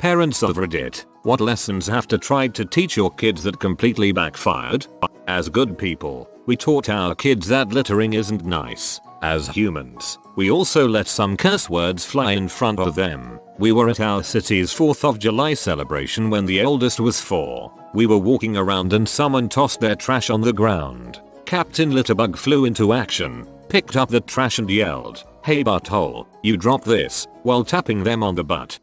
Parents of Reddit, what lessons have to try to teach your kids that completely backfired? As good people, we taught our kids that littering isn't nice. As humans, we also let some curse words fly in front of them. We were at our city's 4th of July celebration when the oldest was 4. We were walking around and someone tossed their trash on the ground. Captain Litterbug flew into action, picked up the trash and yelled, "Hey butthole, you drop this," while tapping them on the butt.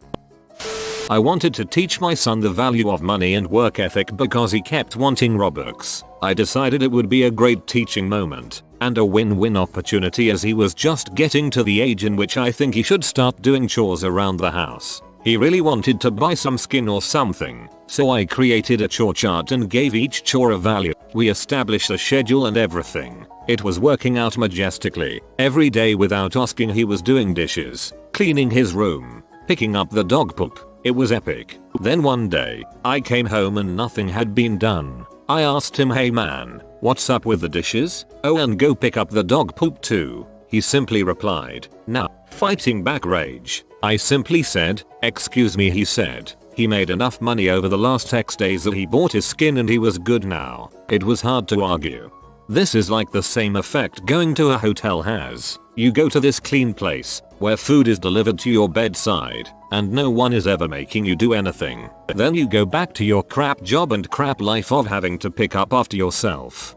I wanted to teach my son the value of money and work ethic because he kept wanting Robux. I decided it would be a great teaching moment and a win-win opportunity as he was just getting to the age in which I think he should start doing chores around the house. He really wanted to buy some skin or something, so I created a chore chart and gave each chore a value. We established a schedule and everything. It was working out majestically. Every day without asking he was doing dishes, cleaning his room, picking up the dog poop. It was epic. Then one day, I came home and nothing had been done. I asked him, "Hey man, what's up with the dishes? Oh, and go pick up the dog poop too." He simply replied, "Nah." Fighting back rage, I simply said, "Excuse me," he said. He made enough money over the last X days that he bought his skin and he was good now. It was hard to argue. This is like the same effect going to a hotel has. You go to this clean place, where food is delivered to your bedside, and no one is ever making you do anything. Then you go back to your crap job and crap life of having to pick up after yourself.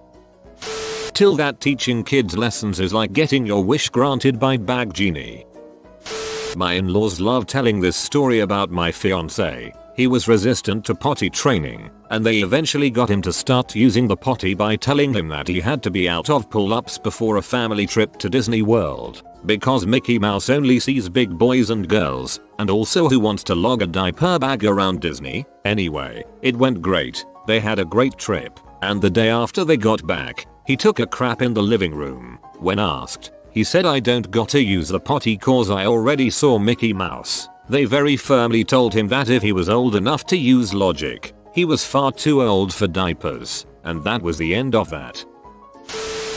Till that teaching kids lessons is like getting your wish granted by Bag Genie. My in-laws love telling this story about my fiance. He was resistant to potty training, and they eventually got him to start using the potty by telling him that he had to be out of pull-ups before a family trip to Disney World, because Mickey Mouse only sees big boys and girls, and also who wants to lug a diaper bag around Disney. Anyway, it went great. They had a great trip, and the day after they got back, he took a crap in the living room. When asked, he said, "I don't gotta use the potty cause I already saw Mickey Mouse." They very firmly told him that if he was old enough to use logic, he was far too old for diapers, and that was the end of that.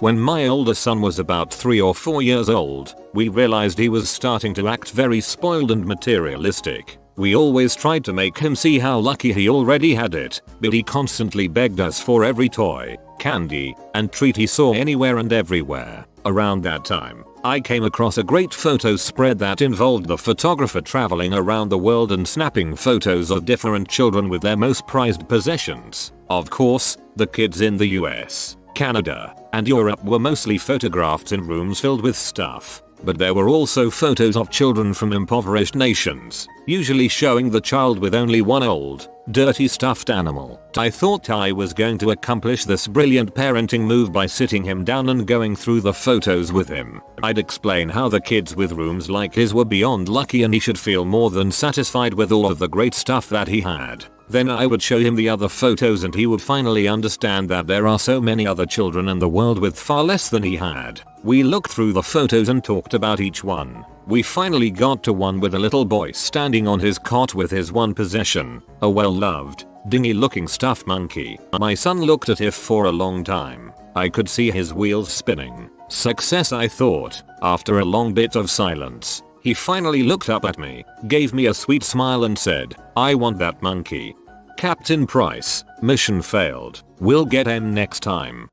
When my older son was about 3 or 4 years old, we realized he was starting to act very spoiled and materialistic. We always tried to make him see how lucky he already had it, but he constantly begged us for every toy, candy, and treat he saw anywhere and everywhere. Around that time, I came across a great photo spread that involved the photographer traveling around the world and snapping photos of different children with their most prized possessions. Of course, the kids in the US, Canada, and Europe were mostly photographed in rooms filled with stuff. But there were also photos of children from impoverished nations, usually showing the child with only one old, dirty stuffed animal. I thought I was going to accomplish this brilliant parenting move by sitting him down and going through the photos with him. I'd explain how the kids with rooms like his were beyond lucky and he should feel more than satisfied with all of the great stuff that he had. Then I would show him the other photos and he would finally understand that there are so many other children in the world with far less than he had. We looked through the photos and talked about each one. We finally got to one with a little boy standing on his cot with his one possession, a well-loved, dingy-looking stuffed monkey. My son looked at it for a long time. I could see his wheels spinning. Success, I thought. After a long bit of silence, he finally looked up at me, gave me a sweet smile and said, "I want that monkey." Captain Price, mission failed. We'll get him next time.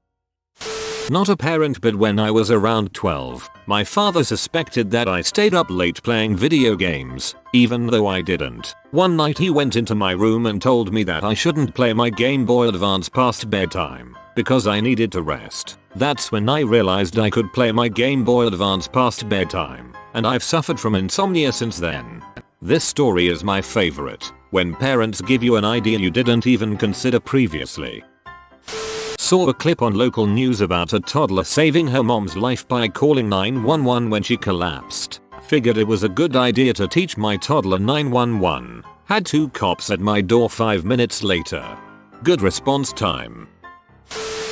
Not a parent, but when I was around 12, my father suspected that I stayed up late playing video games, even though I didn't. One night he went into my room and told me that I shouldn't play my Game Boy Advance past bedtime, because I needed to rest. That's when I realized I could play my Game Boy Advance past bedtime, and I've suffered from insomnia since then. This story is my favorite, when parents give you an idea you didn't even consider previously. Saw a clip on local news about a toddler saving her mom's life by calling 911 when she collapsed. Figured it was a good idea to teach my toddler 911. Had 2 cops at my door 5 minutes later. Good response time.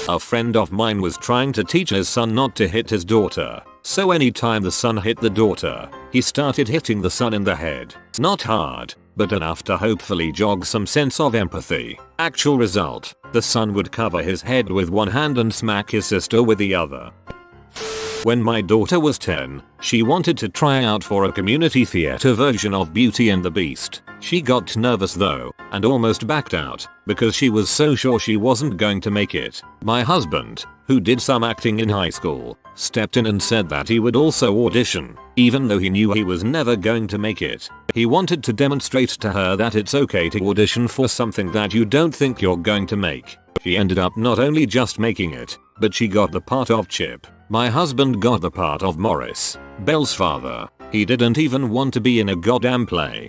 A friend of mine was trying to teach his son not to hit his daughter. So anytime the son hit the daughter, he started hitting the son in the head. Not hard, but enough to hopefully jog some sense of empathy. Actual result, the son would cover his head with one hand and smack his sister with the other. When my daughter was 10, she wanted to try out for a community theater version of Beauty and the Beast. She got nervous though, and almost backed out, because she was so sure she wasn't going to make it. My husband, who did some acting in high school, stepped in and said that he would also audition, even though he knew he was never going to make it. He wanted to demonstrate to her that it's okay to audition for something that you don't think you're going to make. She ended up not only just making it, but she got the part of Chip. My husband got the part of Morris, Belle's father. He didn't even want to be in a goddamn play.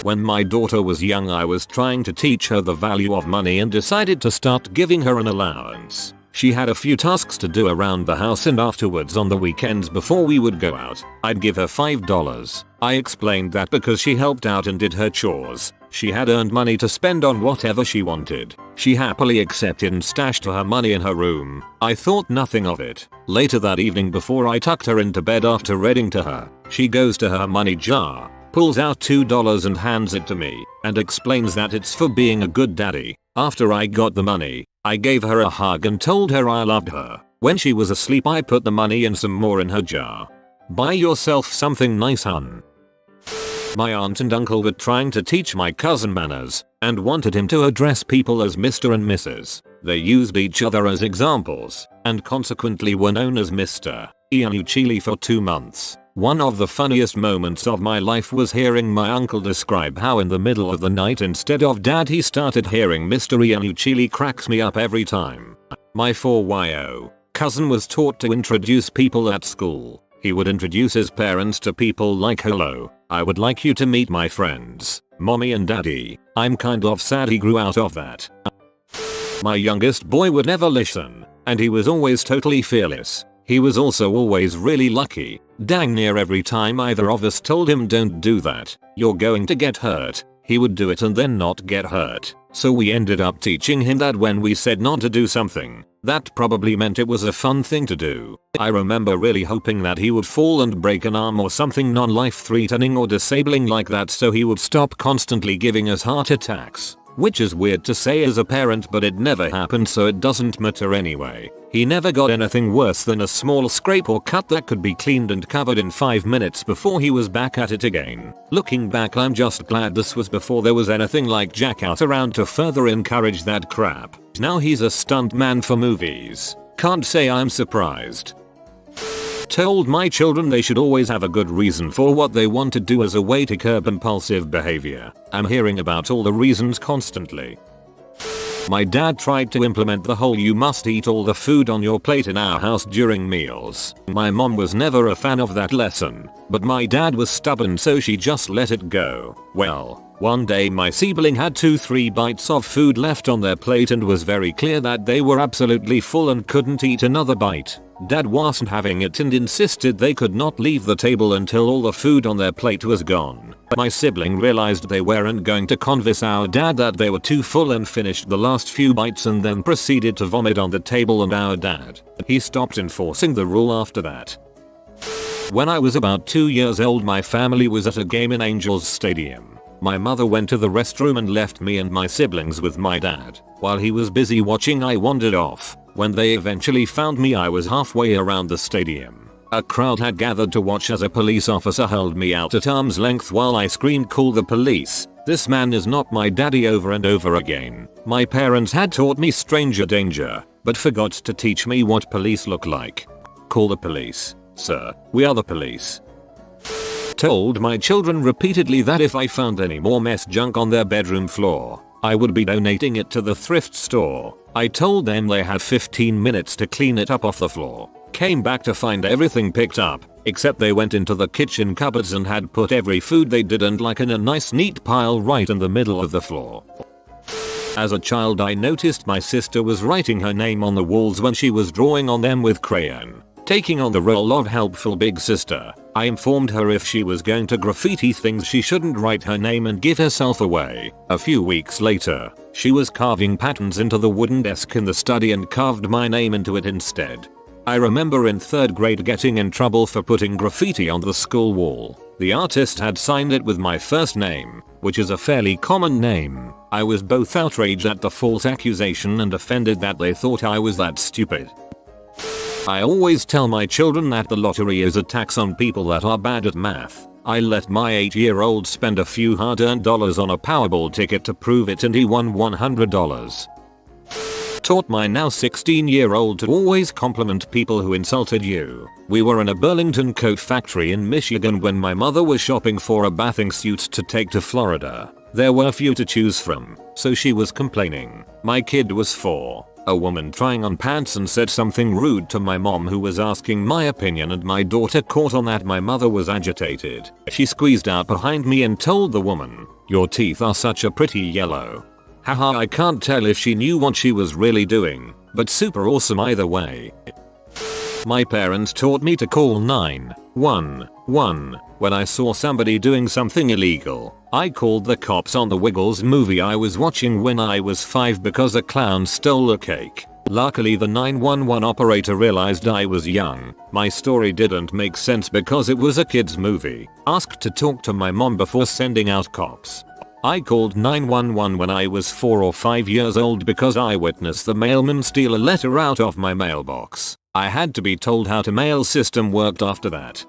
When my daughter was young, I was trying to teach her the value of money and decided to start giving her an allowance. She had a few tasks to do around the house, and afterwards on the weekends before we would go out, I'd give her $5. I explained that because she helped out and did her chores, she had earned money to spend on whatever she wanted. She happily accepted and stashed her money in her room. I thought nothing of it. Later that evening, before I tucked her into bed after reading to her, she goes to her money jar, pulls out $2 and hands it to me, and explains that it's for being a good daddy. After I got the money, I gave her a hug and told her I loved her. When she was asleep, I put the money and some more in her jar. Buy yourself something nice, hun. My aunt and uncle were trying to teach my cousin manners and wanted him to address people as Mr. and Mrs. They used each other as examples and consequently were known as Mr. Iannucci for 2 months. One of the funniest moments of my life was hearing my uncle describe how in the middle of the night, instead of dad, he started hearing Mr. Iannucci. Cracks me up every time. My 4yo cousin was taught to introduce people at school. He would introduce his parents to people like, "Hello, I would like you to meet my friends, mommy and daddy." I'm kind of sad he grew out of that. My youngest boy would never listen, and he was always totally fearless. He was also always really lucky. Dang near every time either of us told him don't do that, you're going to get hurt, he would do it and then not get hurt. So we ended up teaching him that when we said not to do something, that probably meant it was a fun thing to do. I remember really hoping that he would fall and break an arm or something non-life threatening or disabling like that, so he would stop constantly giving us heart attacks. Which is weird to say as a parent, but it never happened, so it doesn't matter anyway. He never got anything worse than a small scrape or cut that could be cleaned and covered in 5 minutes before he was back at it again. Looking back, I'm just glad this was before there was anything like Jack out around to further encourage that crap. Now he's a stuntman for movies. Can't say I'm surprised. Told my children they should always have a good reason for what they want to do as a way to curb impulsive behavior. I'm hearing about all the reasons constantly. My dad tried to implement the whole "you must eat all the food on your plate" in our house during meals. My mom was never a fan of that lesson, but my dad was stubborn, so she just let it go. Well, one day my sibling had 2-3 bites of food left on their plate and was very clear that they were absolutely full and couldn't eat another bite. Dad wasn't having it and insisted they could not leave the table until all the food on their plate was gone. My sibling realized they weren't going to convince our dad that they were too full and finished the last few bites and then proceeded to vomit on the table and our dad. He stopped enforcing the rule after that. When I was about 2 years old, my family was at a game in Angels Stadium. My mother went to the restroom and left me and my siblings with my dad. While he was busy watching, I wandered off. When they eventually found me, I was halfway around the stadium. A crowd had gathered to watch as a police officer held me out at arm's length while I screamed, "Call the police. This man is not my daddy," over and over again. My parents had taught me stranger danger, but forgot to teach me what police look like. "Call the police, sir. We are the police." Told my children repeatedly that if I found any more mess junk on their bedroom floor, I would be donating it to the thrift store. I told them they had 15 minutes to clean it up off the floor. Came back to find everything picked up, except they went into the kitchen cupboards and had put every food they didn't like in a nice neat pile right in the middle of the floor. As a child, I noticed my sister was writing her name on the walls when she was drawing on them with crayon. Taking on the role of helpful big sister, I informed her if she was going to graffiti things she shouldn't write her name and give herself away. A few weeks later, she was carving patterns into the wooden desk in the study and carved my name into it instead. I remember in 3rd grade getting in trouble for putting graffiti on the school wall. The artist had signed it with my first name, which is a fairly common name. I was both outraged at the false accusation and offended that they thought I was that stupid. I always tell my children that the lottery is a tax on people that are bad at math. I let my 8-year-old spend a few hard-earned dollars on a Powerball ticket to prove it, and he won $100. Taught my now 16-year-old to always compliment people who insulted you. We were in a Burlington coat factory in Michigan when my mother was shopping for a bathing suit to take to Florida. There were few to choose from, so she was complaining. My kid was 4. A woman trying on pants and said something rude to my mom, who was asking my opinion, and my daughter caught on that. My mother was agitated. She squeezed out behind me and told the woman, "Your teeth are such a pretty yellow." Haha, I can't tell if she knew what she was really doing, but super awesome either way. My parents taught me to call 911 when I saw somebody doing something illegal. I called the cops on the Wiggles movie I was watching when I was 5 because a clown stole a cake. Luckily the 911 operator realized I was young. My story didn't make sense because it was a kids movie. Asked to talk to my mom before sending out cops. I called 911 when I was 4 or 5 years old because I witnessed the mailman steal a letter out of my mailbox. I had to be told how the mail system worked after that.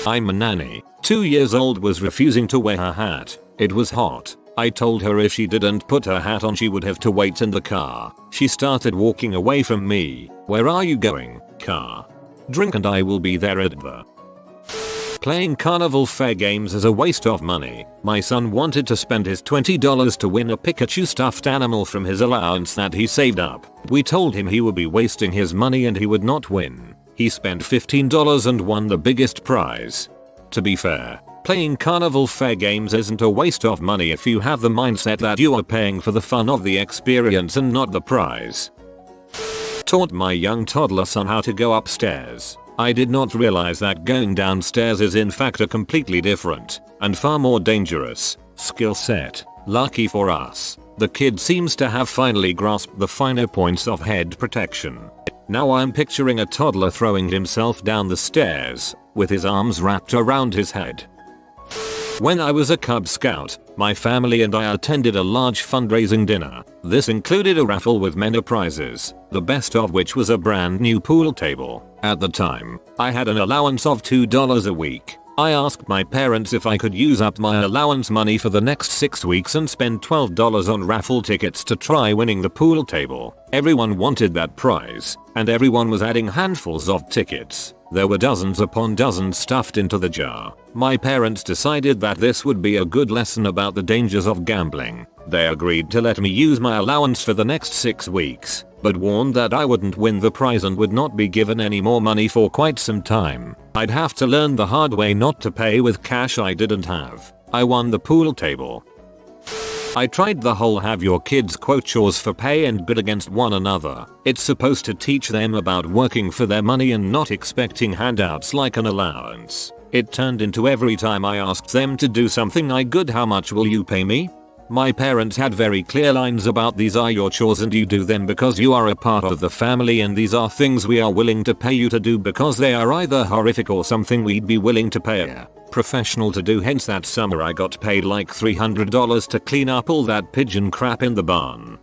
I'm a nanny. 2 years old was refusing to wear her hat. It was hot. I told her if she didn't put her hat on she would have to wait in the car. She started walking away from me. Where are you going? Car. Drink and I will be there at the. Playing carnival fair games is a waste of money. My son wanted to spend his $20 to win a Pikachu stuffed animal from his allowance that he saved up. We told him he would be wasting his money and he would not win. He spent $15 and won the biggest prize. To be fair, playing carnival fair games isn't a waste of money if you have the mindset that you are paying for the fun of the experience and not the prize. Taught my young toddler son how to go upstairs. I did not realize that going downstairs is in fact a completely different and far more dangerous skill set. Lucky for us, the kid seems to have finally grasped the finer points of head protection. Now I'm picturing a toddler throwing himself down the stairs with his arms wrapped around his head. When I was a Cub Scout, my family and I attended a large fundraising dinner. This included a raffle with many prizes, the best of which was a brand new pool table. At the time, I had an allowance of $2 a week. I asked my parents if I could use up my allowance money for the next 6 weeks and spend $12 on raffle tickets to try winning the pool table. Everyone wanted that prize, and everyone was adding handfuls of tickets. There were dozens upon dozens stuffed into the jar. My parents decided that this would be a good lesson about the dangers of gambling. They agreed to let me use my allowance for the next 6 weeks, but warned that I wouldn't win the prize and would not be given any more money for quite some time. I'd have to learn the hard way not to pay with cash I didn't have. I won the pool table. I tried the whole have your kids quote chores for pay and bid against one another. It's supposed to teach them about working for their money and not expecting handouts like an allowance. It turned into every time I asked them to do something I good, how much will you pay me? My parents had very clear lines about these are your chores and you do them because you are a part of the family, and these are things we are willing to pay you to do because they are either horrific or something we'd be willing to pay a professional to do. Hence that summer I got paid like $300 to clean up all that pigeon crap in the barn.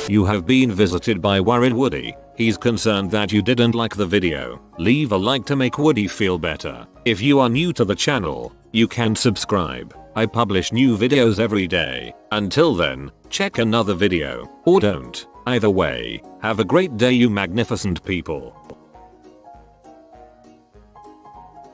You have been visited by worried Woody. He's concerned that you didn't like the video. Leave a like to make Woody feel better. If you are new to the channel, you can subscribe. I publish new videos every day. Until then, check another video, or don't. Either way, have a great day you magnificent people.